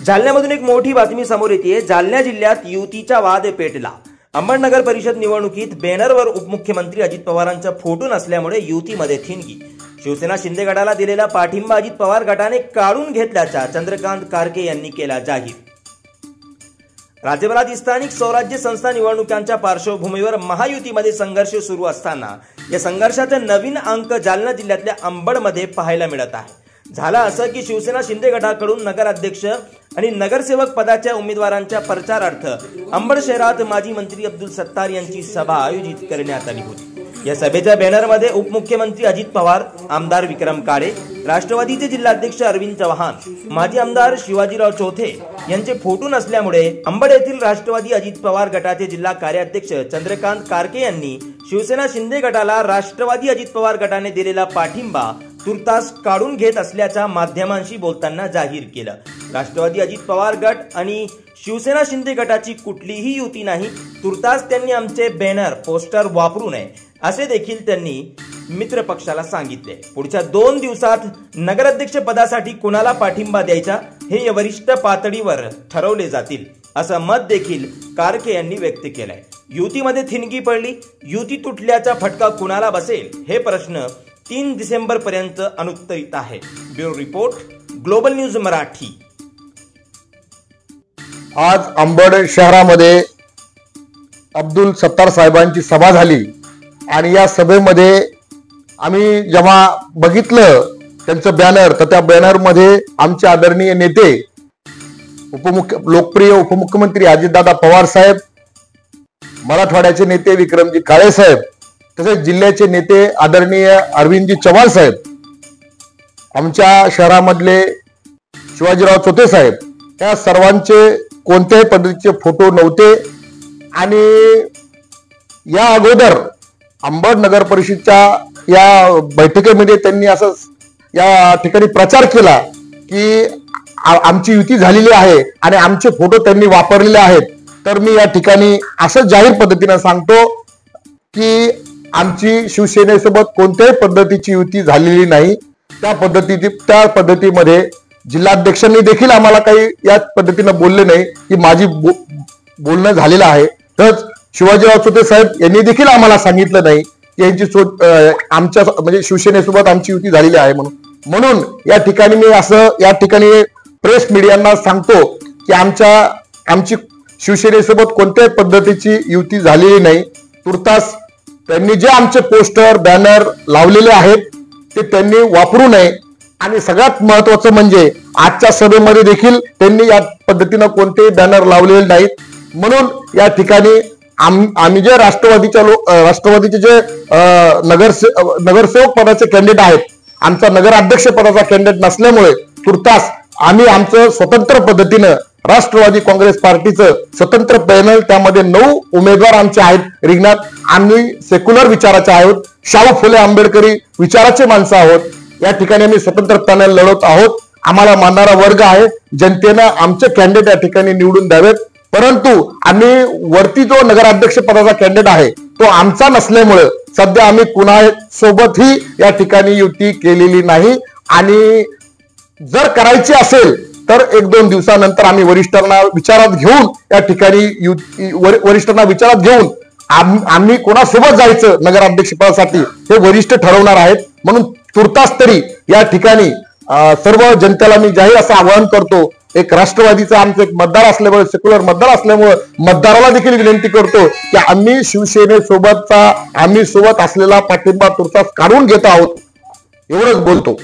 जालन्यामधून एक मोठी बातमी समोर येते। जालना जिल्ह्यात युतीचा वाद पेटला। अंबडनगर परिषद निवडणुकीत बॅनरवर उपमुख्यमंत्री अजित पवारांचा फोटो नसल्यामुळे युतीमध्ये थिणगी। शिवसेना शिंदे गटाला दिलेला पाठिंबा अजित पवार गटाने काढून घेतल्याचा चंद्रकांत कारके यांनी केला जाहीर। राज्यभरात स्थानिक स्वराज्य संस्था निवडणुकांच्या पार्श्वभूमीवर महायुतीमध्ये संघर्ष सुरू असताना या संघर्षाचा नवीन अंक जालना जिल्ह्यातल्या अंबडमध्ये पाहायला मिळत आहे। झाला असं की शिवसेना शिंदे गटाकडून नगराध्यक्ष आणि नगरसेवक पदाच्या उमेदवारांच्या प्रचारार्थ अंबड शहरात माजी मंत्री अब्दुल सत्तार यांची सभा आयोजित करण्यात आली होती। या सभेच्या बॅनरमध्ये उपमुख्यमंत्री अजित पवार, आमदार विक्रम काळे, राष्ट्रवादीचे जिल्हाध्यक्ष अरविंद चव्हाण, माजी आमदार शिवाजीराव चौथे यांचे फोटो नसल्यामुळे अंबड येथील राष्ट्रवादी अजित पवार गटाचे जिल्हा कार्याध्यक्ष चंद्रकांत कारके यांनी शिवसेना शिंदे गटाला राष्ट्रवादी अजित पवार गटाने दिलेला पाठिंबा तुर्तास काढून घेत असल्याचा माध्यमांशी बोलताना जाहीर केलं। राष्ट्रवादी अजित पवार गट आणि शिवसेना शिंदे गटाची कुठलीही युती नाही, तुर्तास त्यांनी आमचे बॅनर पोस्टर वापरू नये असे देखील त्यांनी मित्र पक्षाला सांगितले। पुढच्या 2 दिवसात नगराध्यक्ष पदासाठी कुणाला पाठिंबा द्यायचा हे वरिष्ठ पातळीवर ठरवले जातील असं मत देखील कारके यांनी व्यक्त केलंय। युतीमध्ये थिणगी पडली, युती तुटल्याचा फटका कुणाला बसेल हे प्रश्न 3 डिसेंबर पर्यंत अनुत्तरित आहे। Bureau report, global news Marathi. आज अंबड शहरामध्ये अब्दुल सत्तार साहेबांची सभा झाली आणि या सभेमध्ये आम्ही जेव्हा बघितलं त्यांचं बॅनर, तर त्या बॅनरमध्ये आमचे आदरणीय नेते लोकप्रिय उपमुख्यमंत्री अजितदादा पवार साहेब, मराठवाड्याचे नेते विक्रमजी काळे साहेब, तसेच जिल्ह्याचे नेते आदरणीय अरविंदजी चव्हाण साहेब, आमच्या शहरामधले शिवाजीराव चौथे साहेब, या सर्वांचे कोणत्याही पद्धतीचे फोटो नव्हते। आणि या अगोदर अंबड नगर परिषदच्या या बैठकीमध्ये त्यांनी असं या ठिकाणी प्रचार केला की आमची युती झालेली आहे आणि आमचे फोटो त्यांनी वापरलेले आहेत। तर मी या ठिकाणी असं जाहीर पद्धतीने सांगतो की आमची शिवसेनेसोबत कोणत्याही पद्धतीची युती झालेली नाही। त्या पद्धतीमध्ये जिल्हाध्यक्षांनी देखील आम्हाला काही या पद्धतीने बोलले नाही की माझी बोलणं झालेलं आहे। तर शिवाजीराव चौथे साहेब यांनी देखील आम्हाला सांगितलं नाही की यांची आमच्या म्हणजे शिवसेनेसोबत आमची युती झालेली आहे म्हणून या ठिकाणी मी असं या ठिकाणी प्रेस मीडियांना सांगतो की आमची शिवसेनेसोबत कोणत्याही पद्धतीची युती झालेली नाही। तुर्तास त्यांनी जे आमचे पोस्टर बॅनर लावलेले आहेत ते त्यांनी वापरू नये। आणि सगळ्यात महत्वाचं म्हणजे आजच्या सभेमध्ये देखील त्यांनी या पद्धतीने कोणतेही बॅनर लावलेले नाहीत। म्हणून या ठिकाणी आम्ही जे राष्ट्रवादीचे जे नगरसेवक पदाचे कॅन्डिडेट आहेत, आमचा नगराध्यक्ष पदाचा कॅन्डिडेट नसल्यामुळे तुर्तास आम्ही आमचं स्वतंत्र पद्धतीनं राष्ट्रवादी काँग्रेस पार्टीचं स्वतंत्र पॅनल, त्यामध्ये 9 उमेदवार आमचे आहेत रिंगणात। आम्ही सेक्युलर विचाराचे आहोत, शाहू फुले आंबेडकरी विचाराचे माणसं आहोत। या ठिकाणी आम्ही स्वतंत्र पॅनल लढवत आहोत। आम्हाला मानणारा वर्ग आहे, जनतेनं आमचे कॅन्डिडेट या ठिकाणी निवडून द्यावेत। परंतु आम्ही वरती जो नगराध्यक्ष पदाचा कॅन्डिडेट आहे तो आमचा नसल्यामुळे सध्या आम्ही कुणासोबतही या ठिकाणी युती केलेली नाही। आणि जर करायची असेल तर 1-2 दिवसानंतर आम्ही वरिष्ठांना विचारात घेऊन या ठिकाणी वरिष्ठांना विचारात घेऊन आम्ही कोणासोबत जायचं नगराध्यक्ष पदासाठी हे वरिष्ठ ठरवणार आहेत। म्हणून तुर्तास तरी या ठिकाणी सर्व जनतेला मी जाहीर असं आवाहन करतो, एक राष्ट्रवादीचा आमचं एक मतदार असल्यामुळे, सेक्युलर मतदार असल्यामुळे मतदाराला देखील विनंती करतो की आम्ही शिवसेनेसोबत असलेला पाठिंबा तुर्तास काढून घेत आहोत, एवढंच बोलतो।